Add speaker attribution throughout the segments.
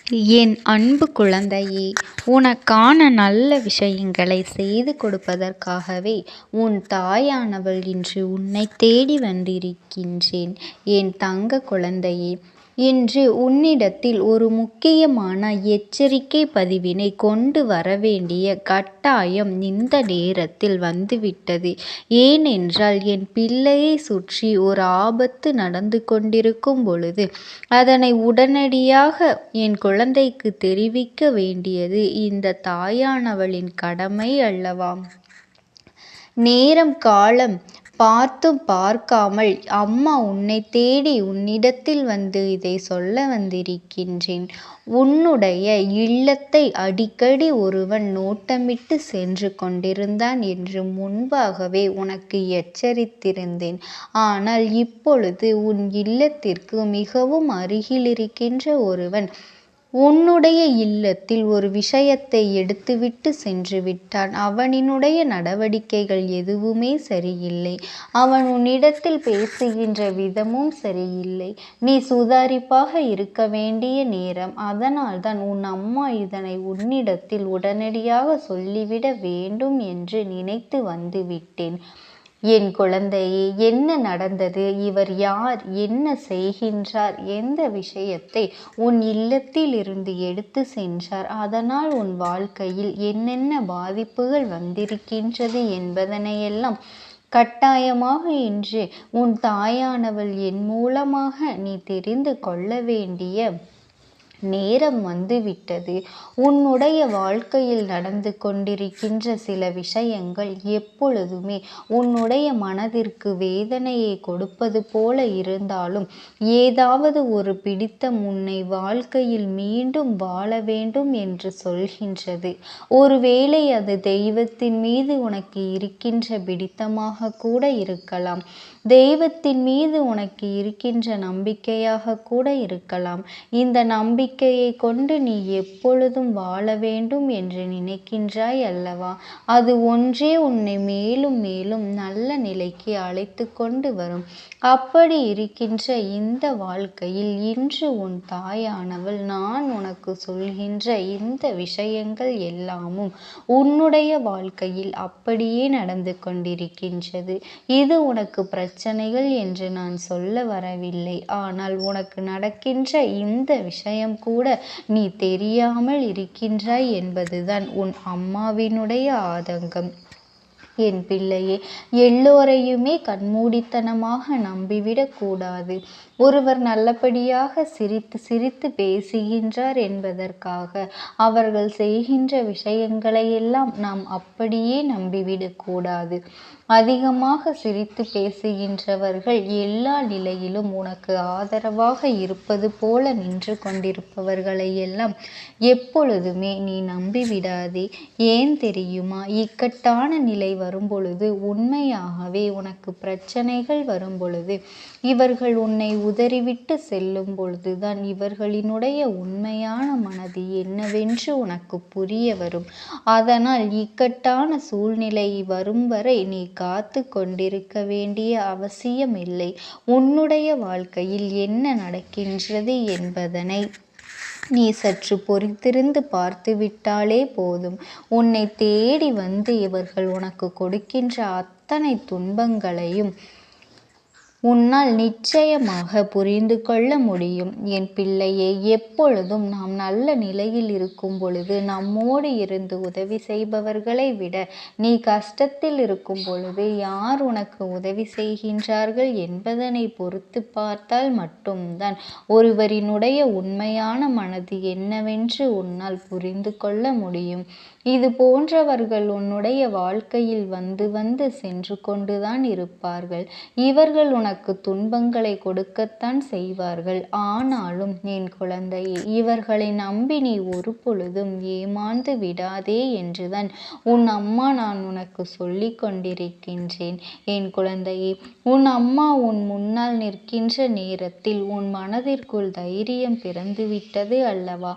Speaker 1: என் அன்பு குழந்தையே, உனக்கான நல்ல விஷயங்களை செய்து கொடுப்பதற்காகவே உன் தாயானவள் இன்று உன்னை தேடி வந்திருக்கின்றேன். என் தங்க குழந்தையே, இன்று உன்னிடத்தில் ஒரு முக்கியமான எச்சரிக்கை பதிவினை கொண்டு வரவேண்டிய கட்டாயம் இந்த நேரத்தில் வந்துவிட்டது. ஏனென்றால் என் பிள்ளையை சுற்றி ஒரு ஆபத்து நடந்து கொண்டிருக்கும் பொழுது அதனை உடனடியாக என் குழந்தைக்கு தெரிவிக்க வேண்டியது இந்த தாயானவளின் கடமை அல்லவா? நேரம் காலம் பார்த்தும் பார்க்காமல் அம்மா உன்னை தேடி உன்னிடத்தில் வந்து இதை சொல்ல வந்திருக்கின்றேன். உன்னுடைய இல்லத்தை அடிக்கடி ஒருவன் நோட்டமிட்டு சென்று கொண்டிருந்தான் என்று முன்பாகவே உனக்கு எச்சரித்திருந்தேன். ஆனால் இப்பொழுது உன் இல்லத்திற்கு மிகவும் அருகில் இருக்கின்ற ஒருவன் உன்னுடைய இல்லத்தில் ஒரு விஷயத்தை எடுத்துவிட்டு சென்று விட்டான். அவனினுடைய நடவடிக்கைகள் எதுவுமே சரியில்லை. அவன் உன்னிடத்தில் பேசுகின்ற விதமும் சரியில்லை. நீ சுதாரிப்பாக இருக்க வேண்டிய நேரம். அதனால்தான் உன் அம்மா இதனை உன்னிடத்தில் உடனடியாக சொல்லிவிட வேண்டும் என்று நினைத்து வந்துவிட்டேன். என் குழந்தையே, என்ன நடந்தது? இவர் யார்? என்ன செய்கின்றார்? எந்த விஷயத்தை உன் இல்லத்தில் இருந்து எடுத்து சென்றார்? அதனால் உன் வாழ்க்கையில் என்னென்ன பாதிப்புகள் வந்திருக்கின்றது என்பதனையெல்லாம் கட்டாயமாக இன்று உன் தாயானவள் என் மூலமாக நீ தெரிந்து கொள்ள வேண்டிய நேரம் வந்துவிட்டது. உன்னுடைய வாழ்க்கையில் நடந்து கொண்டிருக்கின்ற சில விஷயங்கள் எப்பொழுதுமே உன்னுடைய மனதிற்கு வேதனையை கொடுப்பது போல இருந்தாலும் ஏதாவது ஒரு பிடித்தம் உன்னை வாழ்க்கையில் மீண்டும் வாழ வேண்டும் என்று சொல்கின்றது. ஒருவேளை அது தெய்வத்தின் மீது உனக்கு இருக்கின்ற பிடித்தமாக கூட இருக்கலாம். தெய்வத்தின் மீது உனக்கு இருக்கின்ற நம்பிக்கையாக கூட இருக்கலாம். இந்த நம்பிக்கையை கொண்டு நீ எப்பொழுதும் வாழ வேண்டும் என்று நினைக்கின்றாய் அல்லவா? அது ஒன்றே உன்னை மேலும் மேலும் நல்ல நிலைக்கு அழைத்து கொண்டு வரும். அப்படி இருக்கின்ற இந்த வாழ்க்கையில் இன்று உன் தாயானவள் நான் உனக்கு சொல்கின்ற இந்த விஷயங்கள் எல்லாமும் உன்னுடைய வாழ்க்கையில் அப்படியே நடந்து கொண்டிருக்கின்றது. இது உனக்கு பிரச்சனைகள் என்று நான் சொல்ல வரவில்லை. ஆனால் உனக்கு நடக்கின்ற இந்த விஷயம் கூட நீ தெரியாமல் இருக்கின்றாய் என்பதுதான் உன் அம்மாவினுடைய ஆதங்கம். என் பிள்ளையே, எல்லோரையுமே கண்மூடித்தனமாக நம்பிவிடக் கூடாது. ஒருவர் நல்லபடியாக சிரித்து சிரித்து பேசுகின்றார் என்பதற்காக அவர்கள் செய்கின்ற விஷயங்களையெல்லாம் நாம் அப்படியே நம்பிவிடக்கூடாது. அதிகமாக சிரித்து பேசுகின்றவர்கள் எல்லா நிலையிலும் உனக்கு ஆதரவாக இருப்பது போல நின்று கொண்டிருப்பவர்களை எல்லாம் எப்பொழுதுமே நீ நம்பிவிடாதே. ஏன் தெரியுமா? இக்கட்டான நிலை வரும்பொழுது, உண்மையாகவே உனக்கு பிரச்சனைகள் வரும்பொழுது, இவர்கள் உன்னை உதறிவிட்டு செல்லும் பொழுதுதான் இவர்களினுடைய உண்மையான மனது என்னவென்று உனக்கு புரிய வரும். அதனால் இக்கட்டான சூழ்நிலை வரும் வரை நீ காத்து கொண்டிருக்க வேண்டிய அவசியமில்லை. உன்னுடைய வாழ்க்கையில் என்ன நடக்கின்றது என்பதனை நீ சற்று பொறுத்திருந்து பார்த்துவிட்டாலே போதும். உன்னை தேடி வந்து இவர்கள் உனக்கு கொடுக்கின்ற அத்தனை துன்பங்களையும் உன்னால் நிச்சயமாக புரிந்து கொள்ள முடியும். என் பிள்ளையே, எப்பொழுதும் நாம் நல்ல நிலையில் இருக்கும் பொழுது நம்மோடு இருந்து உதவி செய்பவர்களை விட நீ கஷ்டத்தில் இருக்கும் பொழுது யார் உனக்கு உதவி செய்கின்றார்கள் என்பதனை பொறுத்து பார்த்தால் மட்டும்தான் ஒருவரினுடைய உண்மையான மனது என்னவென்று உன்னால் புரிந்து கொள்ள முடியும். இது போன்றவர்கள் உன்னுடைய வாழ்க்கையில் வந்து வந்து சென்று கொண்டுதான் இருப்பார்கள். இவர்கள் உனக்கு துன்பங்களை கொடுக்கத்தான் செய்வார்கள். ஆனாலும் என் குழந்தையே, இவர்களை நம்பி நீ ஒரு பொழுதும் ஏமாந்து விடாதே என்றுதான் உன் அம்மா நான் உனக்கு சொல்லி கொண்டிருக்கின்றேன். என் குழந்தையே, உன் அம்மா உன் முன்னால் நிற்கின்ற நேரத்தில் உன் மனதிற்குள் தைரியம் பிறந்துவிட்டது அல்லவா?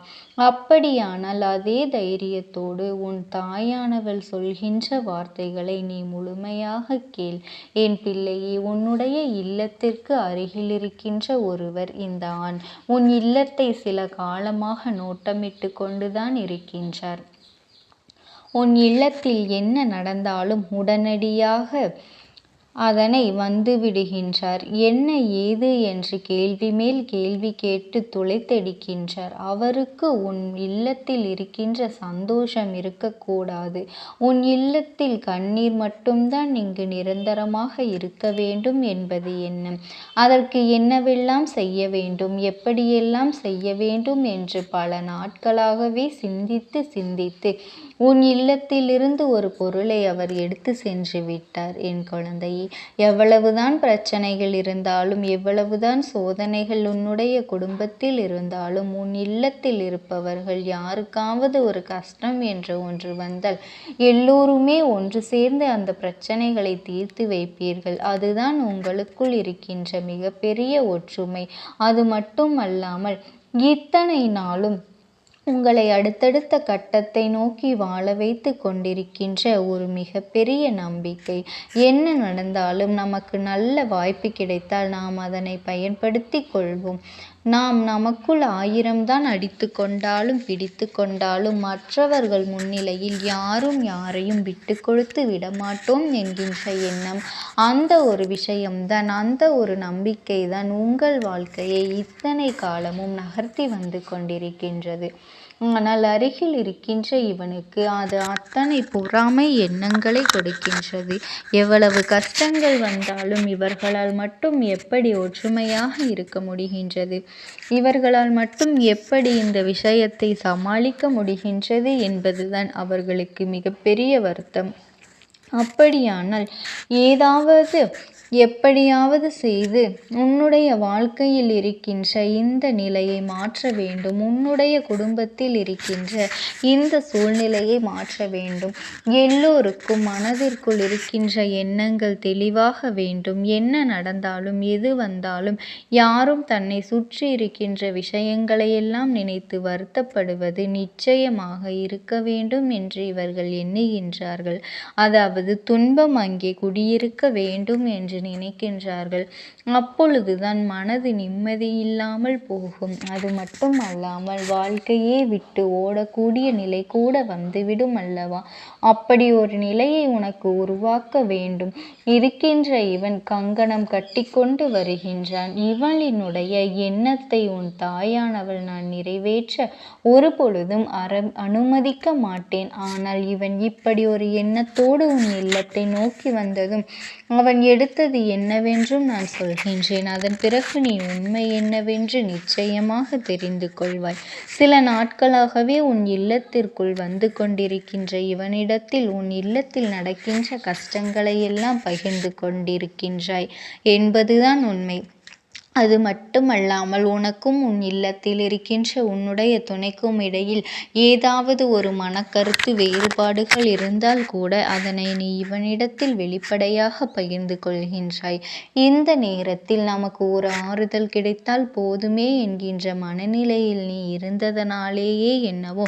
Speaker 1: அப்படியானால் அதே தைரியத்தோடு உன் தாயானவள் சொல்கின்ற வார்த்தைகளை நீ முழுமையாக கேள். என் பிள்ளையே, உன்னுடைய இல்லத்திற்கு அருகில் இருக்கின்ற ஒருவர் இந்த ஆண். உன் இல்லத்தை சில காலமாக நோட்டமிட்டு கொண்டுதான் இருக்கின்றார். உன் இல்லத்தில் என்ன நடந்தாலும் உடனடியாக அதனை வந்துவிடுகின்றார். என்ன ஏது என்று கேள்வி மேல் கேள்வி கேட்டு துளைத்தெடுக்கின்றார். அவருக்கு உன் இல்லத்தில் இருக்கின்ற சந்தோஷம் இருக்கக்கூடாது. உன் இல்லத்தில் கண்ணீர் மட்டும்தான் இங்கு நிரந்தரமாக இருக்க வேண்டும் என்பது எண்ணம். அதற்கு என்னவெல்லாம் செய்ய வேண்டும், எப்படியெல்லாம் செய்ய வேண்டும் என்று பல நாட்களாகவே சிந்தித்து சிந்தித்து உன் இல்லத்திலிருந்து ஒரு பொருளை அவர் எடுத்து சென்று விட்டார். என் குழந்தையே, எவ்வளவுதான் பிரச்சனைகள் இருந்தாலும், எவ்வளவுதான் சோதனைகள் உன்னுடைய குடும்பத்தில் இருந்தாலும், உன் இல்லத்தில் இருப்பவர்கள் யாருக்காவது ஒரு கஷ்டம் என்று ஒன்று வந்தால் எல்லோருமே ஒன்று சேர்ந்து அந்த பிரச்சனைகளை தீர்த்து வைப்பீர்கள். அதுதான் உங்களுக்குள் இருக்கின்ற மிகப்பெரிய ஒற்றுமை. அது மட்டும் அல்லாமல் இத்தனை நாளும் உங்களை அடுத்தடுத்த கட்டத்தை நோக்கி வாழ வைத்து கொண்டிருக்கின்ற ஒரு மிகப்பெரிய நம்பிக்கை. என்ன நடந்தாலும் நமக்கு நல்ல வாய்ப்பு கிடைத்தால் நாம் அதனை பயன்படுத்தி கொள்வோம். நாம் நமக்குள் 1000 தான் அடித்து கொண்டாலும் பிடித்து கொண்டாலும் மற்றவர்கள் முன்னிலையில் யாரும் யாரையும் விட்டு கொடுத்து விடமாட்டோம் என்கின்ற எண்ணம், அந்த ஒரு விஷயம்தான், அந்த ஒரு நம்பிக்கை தான் உங்கள் வாழ்க்கையை இத்தனை காலமும் நகர்த்தி வந்து கொண்டிருக்கின்றது. ஆனால் அருகில் இருக்கின்ற இவனுக்கு அது அத்தனை பொறாமை எண்ணங்களை கொடுக்கின்றது. எவ்வளவு கஷ்டங்கள் வந்தாலும் இவர்களால் மட்டும் எப்படி ஒற்றுமையாக இருக்க முடிகின்றது, இவர்களால் மட்டும் எப்படி இந்த விஷயத்தை சமாளிக்க முடிகின்றது என்பதுதான் அவர்களுக்கு மிகப்பெரிய வருத்தம். அப்படியானால் ஏதாவது எப்படியாவது செய்து உன்னுடைய வாழ்க்கையில் இருக்கின்ற இந்த நிலையை மாற்ற வேண்டும். உன்னுடைய குடும்பத்தில் இருக்கின்ற இந்த சூழ்நிலையை மாற்ற வேண்டும். எல்லோருக்கும் மனதிற்குள் இருக்கின்ற எண்ணங்கள் தெளிவாக வேண்டும். என்ன நடந்தாலும் எது வந்தாலும் யாரும் தன்னை சுற்றி இருக்கின்ற விஷயங்களையெல்லாம் நினைத்து வருத்தப்படுவது நிச்சயமாக இருக்க வேண்டும் என்று இவர்கள் எண்ணுகின்றார்கள். அதாவது துன்பம் அங்கே குடியிருக்க வேண்டும் என்று நினைக்கின்றார்கள். அப்பொழுதுதான் மனது நிம்மதியில்லாமல் போகும். அது மட்டும் அல்லாமல் வாழ்க்கையே விட்டு ஓடக்கூடிய நிலை கூட வந்துவிடும் அல்லவா? அப்படி ஒரு நிலையை உனக்கு உருவாக்க வேண்டும். இருக்கின்ற இவன் கங்கணம் கட்டிக்கொண்டு வருகின்றான். இவளினுடைய எண்ணத்தை உன் தாயானவள் நான் நிறைவேற்ற ஒரு பொழுதும் அனுமதிக்க மாட்டேன். ஆனால் இவன் இப்படி ஒரு எண்ணத்தோடு உன் இல்லத்தை நோக்கி வந்ததும் அவன் எடுத்தது என்னவென்றும் நான் சொல்கின்றேன். அதன் பிறகு நீ உண்மை என்னவென்று நிச்சயமாக தெரிந்து கொள்வாய். சில நாட்களாகவே உன் இல்லத்திற்குள் வந்து கொண்டிருக்கின்ற இவனிடத்தில் உன் இல்லத்தில் நடக்கின்ற கஷ்டங்களை எல்லாம் பகிர்ந்து கொண்டிருக்கின்றாய் என்பதுதான் உண்மை. அது மட்டுமல்லாமல் உனக்கும் உன் இல்லத்தில் இருக்கின்ற உன்னுடைய துணைக்கும் இடையில் ஏதாவது ஒரு மனக்கருத்து வேறுபாடுகள் இருந்தால் கூட அதனை நீ இவனிடத்தில் வெளிப்படையாக பகிர்ந்து கொள்கின்றாய். இந்த நேரத்தில் நமக்கு ஒரு ஆறுதல் கிடைத்தால் போதுமே என்கின்ற மனநிலையில் நீ இருந்ததனாலேயே என்னவோ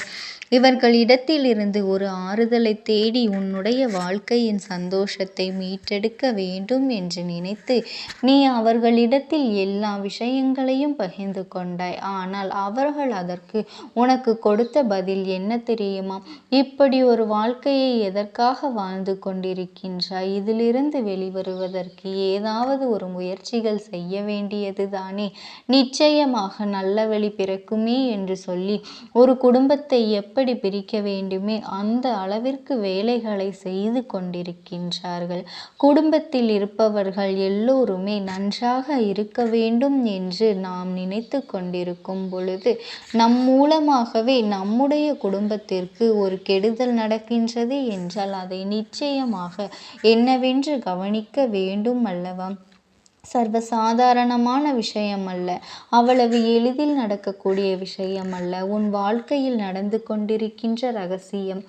Speaker 1: இவர்களிடத்தில் இருந்து ஒரு ஆறுதலை தேடி உன்னுடைய வாழ்க்கையின் சந்தோஷத்தை மீட்டெடுக்க வேண்டும் என்று நினைத்து நீ அவர்களிடத்தில் எல்லா விஷயங்களையும் பகிர்ந்து கொண்டாய். ஆனால் அவர்கள் அதற்கு உனக்கு கொடுத்த பதில் என்ன தெரியுமா? இப்படி ஒரு வாழ்க்கையை எதற்காக வாழ்ந்து கொண்டிருக்கின்றாய்? இதிலிருந்து வெளிவருவதற்கு ஏதாவது ஒரு முயற்சிகள் செய்ய வேண்டியது தானே? நிச்சயமாக நல்ல வழி பிறக்குமே என்று சொல்லி ஒரு குடும்பத்தை எப்படி பிரிக்க வேண்டுமே அந்த அளவிற்கு வேலைகளை செய்து கொண்டிருக்கின்றார்கள். குடும்பத்தில் இருப்பவர்கள் எல்லோருமே நன்றாக இருக்க வேண்டும் என்று நாம் நினைத்து கொண்டிருக்கும் பொழுது நம் மூலமாகவே நம்முடைய குடும்பத்திற்கு ஒரு கெடுதல் நடக்கின்றது என்றால் அதை நிச்சயமாக என்னவென்று கவனிக்க வேண்டும் அல்லவா? சர்வசாதாரணமான விஷயம் அல்ல, அவ்வளவு எளிதில் நடக்கக்கூடிய விஷயம் அல்ல. உன் வாழ்க்கையில் நடந்து கொண்டிருக்கின்ற ரகசியம்.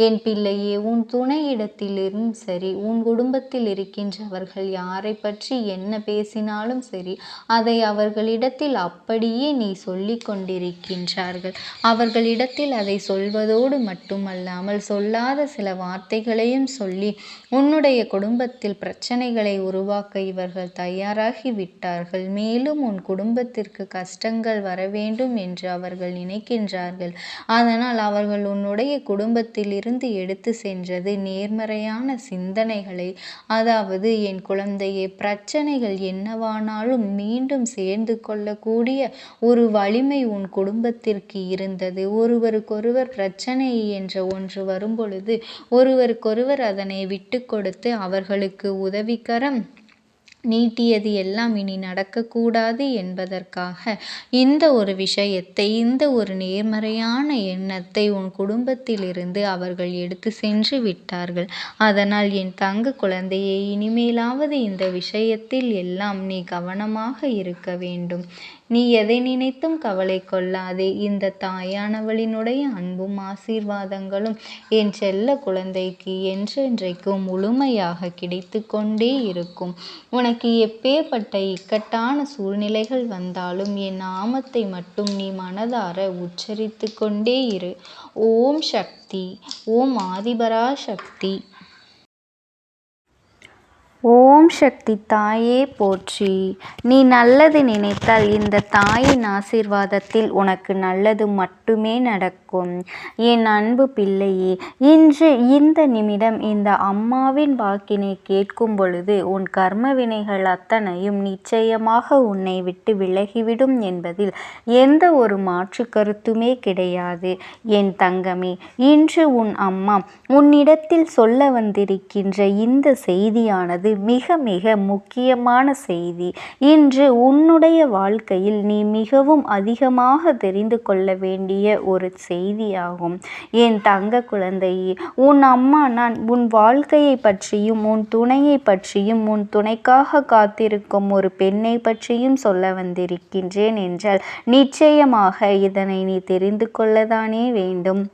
Speaker 1: என் பிள்ளையே, உன் துணையிடத்திலும் சரி, உன் குடும்பத்தில் இருக்கின்றவர்கள் யாரை பற்றி என்ன பேசினாலும் சரி, அதை அவர்களிடத்தில் அப்படியே நீ சொல்லி கொண்டிருக்கின்றார்கள். அவர்களிடத்தில் அதை சொல்வதோடு மட்டுமல்லாமல் சொல்லாத சில வார்த்தைகளையும் சொல்லி உன்னுடைய குடும்பத்தில் பிரச்சனைகளை உருவாக்க இவர்கள் தயார் தயாராகி விட்டார்கள். மேலும் உன் குடும்பத்திற்கு கஷ்டங்கள் வர வேண்டும் என்று அவர்கள் நினைக்கின்றார்கள். அதனால் அவர்கள் உன்னுடைய குடும்பத்திலிருந்து எடுத்து சென்றது நேர்மறையான சிந்தனைகளை. அதாவது என் குழந்தையே, பிரச்சனைகள் என்னவானாலும் மீண்டும் சேர்ந்து கொள்ளக்கூடிய ஒரு வலிமை உன் குடும்பத்திற்கு இருந்தது. ஒருவருக்கொருவர் பிரச்சனை என்ற ஒன்று வரும்பொழுது ஒருவருக்கொருவர் அதனை விட்டு கொடுத்து அவர்களுக்கு உதவிக்கரம் நீட்டியது எல்லாம் இனி நடக்கக்கூடாது என்பதற்காக இந்த ஒரு விஷயத்தை, இந்த ஒரு நேர்மறையான எண்ணத்தை உன் குடும்பத்திலிருந்து அவர்கள் எடுத்து சென்று விட்டார்கள். அதனால் என் தங்க குழந்தையை, இனிமேலாவது இந்த விஷயத்தில் எல்லாம் நீ கவனமாக இருக்க வேண்டும். நீ எதை நினைத்தும் கவலை கொள்ளாதே. இந்த தாயானவளினுடைய அன்பும் ஆசீர்வாதங்களும் என் செல்ல குழந்தைக்கு என்றென்றைக்கும் முழுமையாக கிடைத்து கொண்டே இருக்கும். உனக்கு எப்பேற்பட்ட இக்கட்டான சூழ்நிலைகள் வந்தாலும் என் நாமத்தை மட்டும் நீ மனதார உச்சரித்து கொண்டே இரு. ஓம் சக்தி, ஓம் ஆதிபரா சக்தி. ஓம் சக்தி தாயே போற்றி. நீ நல்லது நினைத்தால் இந்த தாயின் ஆசீர்வாதத்தில் உனக்கு நல்லது மட்டுமே நடக்கும். என் அன்பு பிள்ளையே, இன்று இந்த நிமிடம் இந்த அம்மாவின் வாக்கினை கேட்கும் பொழுது உன் கர்ம வினைகள் அத்தனையும் நிச்சயமாக உன்னை விட்டு விலகிவிடும் என்பதில் எந்த ஒரு மாற்று கருத்துமே கிடையாது. என் தங்கமே, இன்று உன் அம்மா உன்னிடத்தில் சொல்ல வந்திருக்கின்ற இந்த செய்தியானது மிக மிக முக்கியமான செய்தி. இன்று உன்னுடைய வாழ்க்கையில் நீ மிகவும் அதிகமாக தெரிந்து கொள்ள வேண்டிய ஒரு செய்தியாகும். என் தங்க குழந்தையே, உன் அம்மா நான் உன் வாழ்க்கையை பற்றியும் உன் துணையை பற்றியும் உன் துணைக்காக காத்திருக்கும் ஒரு பெண்ணை பற்றியும் சொல்ல வந்திருக்கின்றேன் என்றால் நிச்சயமாக இதனை நீ தெரிந்து கொள்ளதானே வேண்டும்.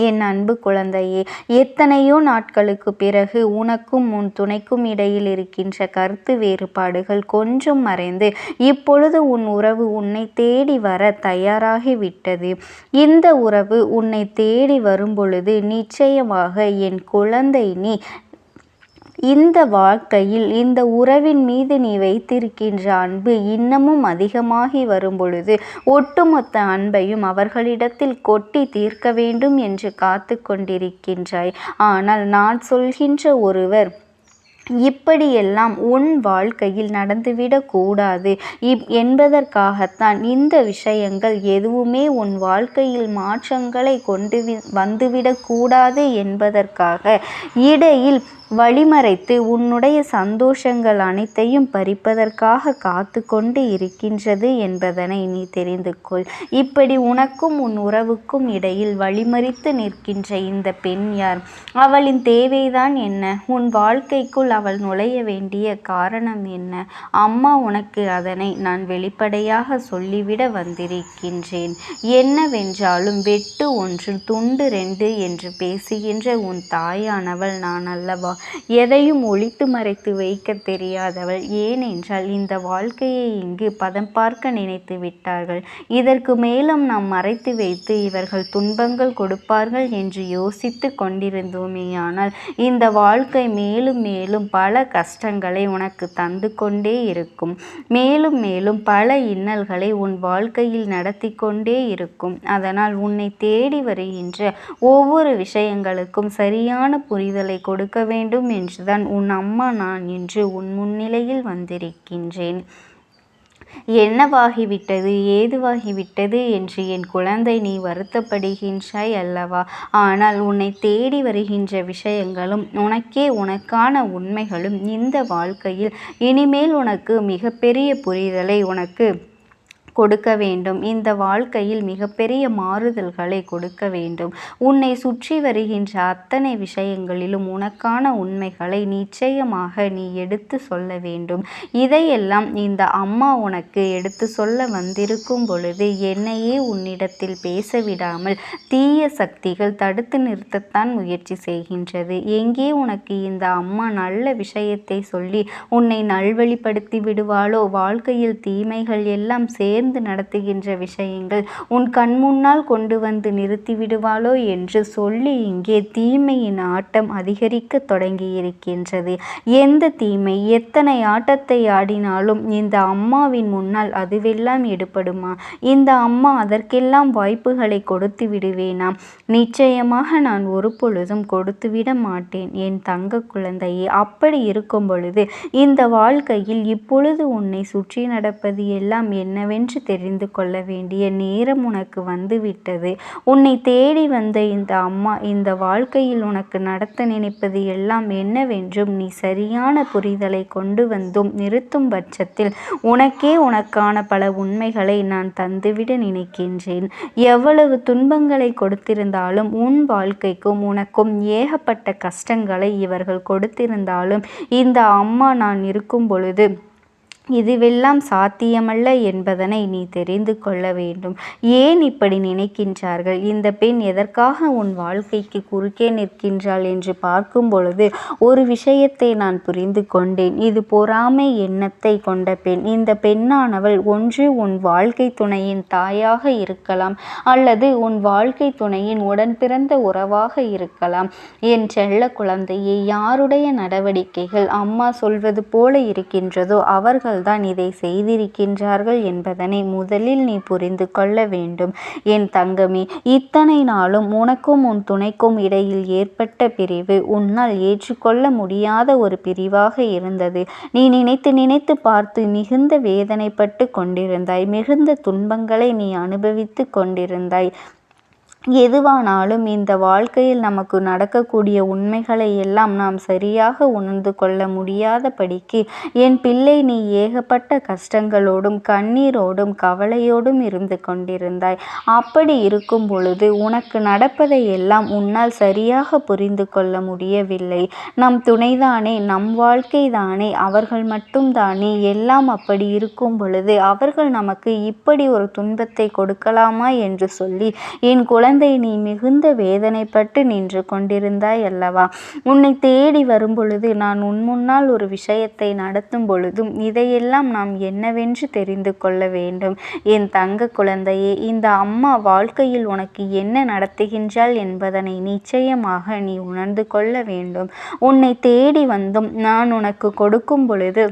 Speaker 1: என் அன்பு குழந்தையே, எத்தனையோ நாட்களுக்கு பிறகு உனக்கும் உன் துணைக்கும் இடையில் இருக்கின்ற கருத்து வேறுபாடுகள் கொஞ்சம் மறைந்து இப்பொழுது உன் உறவு உன்னை தேடி வர தயாராகிவிட்டது. இந்த உறவு உன்னை தேடி வரும் பொழுது நிச்சயமாக என் குழந்தை, நீ இந்த வாழ்க்கையில் இந்த உறவின் மீது நீ வைத்திருக்கின்ற அன்பு இன்னமும் அதிகமாகி வரும் பொழுது ஒட்டுமொத்த அன்பையும் அவர்களிடத்தில் கொட்டி தீர்க்க வேண்டும் என்று காத்து கொண்டிருக்கின்றாய். ஆனால் நான் சொல்கின்ற ஒருவர் இப்படியெல்லாம் உன் வாழ்க்கையில் நடந்துவிடக்கூடாது என்பதற்காகத்தான் இந்த விஷயங்கள் எதுவுமே உன் வாழ்க்கையில் மாற்றங்களை கொண்டு வந்துவிடக்கூடாது என்பதற்காக இடையில் வழிமறைத்து உன்னுடைய சந்தோஷங்கள் அனைத்தையும் பறிப்பதற்காக காத்து கொண்டு இருக்கின்றது என்பதனை நீ தெரிந்து கொள். இப்படி உனக்கும் உன் உறவுக்கும் இடையில் வழிமறித்து நிற்கின்ற இந்த பெண் யார்? அவளின் தேவைதான் என்ன? உன் வாழ்க்கைக்குள் அவள் நுழைய வேண்டிய காரணம் என்ன? அம்மா உனக்கு அதனை நான் வெளிப்படையாக சொல்லிவிட வந்திருக்கின்றேன். என்னவென்றாலும் வெட்டு ஒன்று துண்டு ரெண்டு என்று பேசுகின்ற உன் தாயானவள் நான் அல்லவா? எதையும் ஒளித்து மறைத்து வைக்க தெரியாதவள். ஏனென்றால் இந்த வாழ்க்கையை இங்கு பதம் பார்க்க நினைத்து விட்டார்கள். இதற்கு மேலும் நாம் மறைத்து வைத்து இவர்கள் துன்பங்கள் கொடுப்பார்கள் என்று யோசித்து கொண்டிருந்தோமேயானால் இந்த வாழ்க்கை மேலும் மேலும் பல கஷ்டங்களை உனக்கு தந்து கொண்டே இருக்கும். மேலும் மேலும் பல இன்னல்களை உன் வாழ்க்கையில் நடத்தி கொண்டே இருக்கும். அதனால் உன்னை தேடி வருகின்ற ஒவ்வொரு விஷயங்களுக்கும் சரியான புரிதலை கொடுக்க வேண்டும் என்றுதான் உன் அம்மா நான் இன்று உன் முன்னிலையில் வந்திருக்கின்றேன். என்னவாகிவிட்டது, ஏதுவாகிவிட்டது என்று என் குழந்தை நீ வருத்தப்படுகின்றாய் அல்லவா? ஆனால் உன்னை தேடி வருகின்ற விஷயங்களும் உனக்கே உனக்கான உண்மைகளும் இந்த வாழ்க்கையில் இனிமேல் உனக்கு மிகப்பெரிய புரிதலை உனக்கு கொடுக்க வேண்டும். இந்த வாழ்க்கையில் மிகப்பெரிய மாறுதல்களை கொடுக்க வேண்டும். உன்னை சுற்றி வருகின்ற அத்தனை விஷயங்களிலும் உனக்கான உண்மைகளை நிச்சயமாக நீ எடுத்து சொல்ல வேண்டும். இதையெல்லாம் இந்த அம்மா உனக்கு எடுத்து சொல்ல வந்திருக்கும் பொழுது என்னையே உன்னிடத்தில் பேச விடாமல் தீய சக்திகள் தடுத்து நிறுத்தத்தான் முயற்சி செய்கின்றது. எங்கே உனக்கு இந்த அம்மா நல்ல விஷயத்தை சொல்லி உன்னை நல்வழிப்படுத்தி விடுவாளோ? வாழ்க்கையில் தீமைகள் எல்லாம் சேர்ந்து சேர்ந்து நடத்துகின்ற விஷயங்கள் உன் கண்முன்னால் கொண்டு வந்து நிறுத்திவிடுவாளோ என்று சொல்லி இங்கே தீமையின் ஆட்டம் அதிகரிக்க தொடங்கியிருக்கின்றது. எந்த தீமை எத்தனை ஆட்டத்தை ஆடினாலும் இந்த அம்மாவின் முன்னால் அதுவெல்லாம் எடுபடுமா? இந்த அம்மா அதற்கெல்லாம் வாய்ப்புகளை கொடுத்து விடுவேனா? நிச்சயமாக நான் ஒரு பொழுதும் கொடுத்துவிட மாட்டேன் என் தங்க குழந்தையே. அப்படி இருக்கும் பொழுது இந்த வாழ்க்கையில் இப்பொழுது உன்னை சுற்றி நடப்பது எல்லாம் என்னவென்று தெரிந்து கொள்ள வேண்டிய நேரம் உனக்கு வந்துவிட்டது. உன்னை தேடி வந்த இந்த அம்மா இந்த வாழ்க்கையில் உனக்கு நடத்த நினைப்பது எல்லாம் என்னவென்றும் நீ சரியான புரிதலை கொண்டு வந்தும் நிறுத்தும் பட்சத்தில் உனக்கான பல உண்மைகளை நான் தந்துவிட நினைக்கின்றேன். எவ்வளவு துன்பங்களை கொடுத்திருந்தாலும் உன் வாழ்க்கைக்கும் உனக்கும் ஏகப்பட்ட கஷ்டங்களை இவர்கள் கொடுத்திருந்தாலும் இந்த அம்மா நான் இருக்கும் பொழுது இதுவெல்லாம் சாத்தியமல்ல என்பதனை நீ தெரிந்து கொள்ள வேண்டும். ஏன் இப்படி நினைக்கின்றார்கள்? இந்த பெண் எதற்காக உன் வாழ்க்கைக்கு குறுக்கே நிற்கின்றாள் என்று பார்க்கும் பொழுது ஒரு விஷயத்தை நான் புரிந்து கொண்டேன். இது பொறாமை எண்ணத்தை கொண்ட பெண். இந்த பெண்ணானவள் ஒன்று உன் வாழ்க்கை துணையின் தாயாக இருக்கலாம், அல்லது உன் வாழ்க்கை துணையின் உடன் பிறந்த உறவாக இருக்கலாம். என் செல்ல குழந்தையை, யாருடைய நடவடிக்கைகள் அம்மா சொல்வது போல இருக்கின்றதோ அவர்கள் தான் இதை செய்திருக்கின்றார்கள் என்பதனை முதலில் நீ புரிந்து கொள்ள வேண்டும். என் தங்கமே, இத்தனை நாளும் உனக்கும் உன் துணைக்கும் இடையில் ஏற்பட்ட பிரிவு உன்னால் ஏற்றுக்கொள்ள முடியாத ஒரு பிரிவாக இருந்தது. நீ நினைத்து நினைத்து பார்த்து மிகுந்த வேதனைப்பட்டு கொண்டிருந்தாய். மிகுந்த துன்பங்களை நீ அனுபவித்து கொண்டிருந்தாய். எதுவானாலும் இந்த வாழ்க்கையில் நமக்கு நடக்கக்கூடிய உண்மைகளை எல்லாம் நாம் சரியாக உணர்ந்து கொள்ள முடியாதபடிக்கு என் பிள்ளை நீ ஏகப்பட்ட கஷ்டங்களோடும் கண்ணீரோடும் கவலையோடும் இருந்து கொண்டிருந்தாய். அப்படி இருக்கும் பொழுது உனக்கு நடப்பதை எல்லாம் உன்னால் சரியாக புரிந்து கொள்ள முடியவில்லை. நம் துணைதானே, நம் வாழ்க்கை தானே, அவர்கள் மட்டும்தானே எல்லாம். அப்படி இருக்கும் பொழுது அவர்கள் நமக்கு இப்படி ஒரு துன்பத்தை கொடுக்கலாமா என்று சொல்லி என் குழந்தை நீ மிகுந்த வேதனைப்பட்டு நின்று கொண்டிருந்தாய் அல்லவா? உன்னை தேடி வரும் பொழுது நான் உன் முன்னால் ஒரு விஷயத்தை நடத்தும் பொழுதும் இதையெல்லாம் நாம் என்னவென்று தெரிந்து கொள்ள வேண்டும். என் தங்க குழந்தையே, இந்த அம்மா வாழ்க்கையில் உனக்கு என்ன நடத்துகின்றாள் என்பதனை நிச்சயமாக நீ உணர்ந்து கொள்ள வேண்டும். உன்னை தேடி வந்தும் நான் உனக்கு கொடுக்கும் பொழுது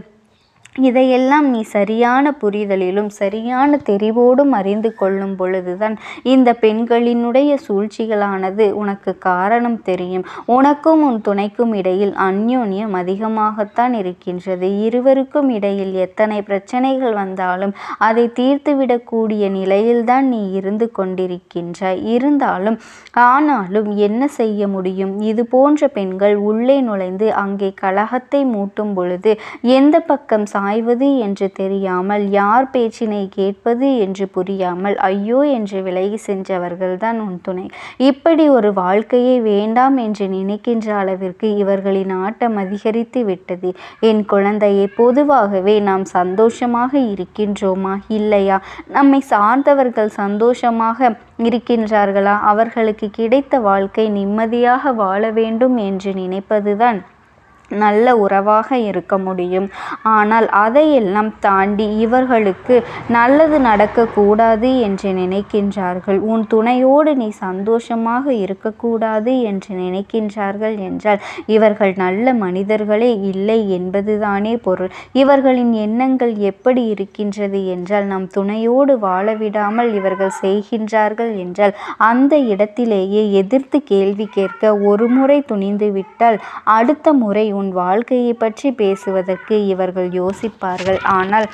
Speaker 1: இதையெல்லாம் நீ சரியான புரிதலிலும் சரியான தெரிவோடும் அறிந்து கொள்ளும் பொழுதுதான் இந்த பெண்களினுடைய சூழ்ச்சிகளானது உனக்கு காரணம் தெரியும். உனக்கும் உன் துணைக்கும் இடையில் அந்யோன்யம் அதிகமாகத்தான் இருக்கின்றது. இருவருக்கும் இடையில் எத்தனை பிரச்சனைகள் வந்தாலும் அதை தீர்த்துவிடக்கூடிய நிலையில்தான் நீ இருந்து கொண்டிருக்கின்றாய். ஆனாலும் என்ன செய்ய முடியும்? இது போன்ற பெண்கள் உள்ளே நுழைந்து அங்கே கலகத்தை மூட்டும் பொழுது எந்த பக்கம் சாய்வது என்று தெரியாமல், யார் பேச்சினை கேட்பது என்று புரியாமல் ஐயோ என்று விலகி சென்றவர்கள்தான் உன் துணை. இப்படி ஒரு வாழ்க்கையை வேண்டாம் என்று நினைக்கின்ற அளவிற்கு இவர்களின் ஆட்டம் அதிகரித்து விட்டது. என் குழந்தையை, பொதுவாகவே நாம் சந்தோஷமாக இருக்கின்றோமா இல்லையா? நம்மை சார்ந்தவர்கள் சந்தோஷமாக இருக்கின்றார்களா? அவர்களுக்கு கிடைத்த வாழ்க்கை நிம்மதியாக வாழ வேண்டும் என்று நினைப்பதுதான் நல்ல உறவாக இருக்க முடியும். ஆனால் அதையெல்லாம் தாண்டி இவர்களுக்கு நல்லது நடக்கக்கூடாது என்று நினைக்கின்றார்கள். உன் துணையோடு நீ சந்தோஷமாக இருக்கக்கூடாது என்று நினைக்கின்றார்கள் என்றால் இவர்கள் நல்ல மனிதர்களே இல்லை என்பதுதானே பொருள். இவர்களின் எண்ணங்கள் எப்படி இருக்கின்றது என்றால், நம் துணையோடு வாழவிடாமல் இவர்கள் செய்கின்றார்கள் என்றால் அந்த இடத்திலேயே எதிர்த்து கேள்வி கேட்க ஒரு முறை துணிந்து விட்டால் அடுத்த முறை உன் வாழ்க்கையை பற்றி பேசுவதற்கு இவர்கள் யோசிப்பார்கள். ஆனால்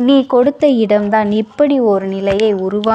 Speaker 1: நீ கொடுத்த இடம்தான் இப்படி ஒரு நிலையை உருவாக்கி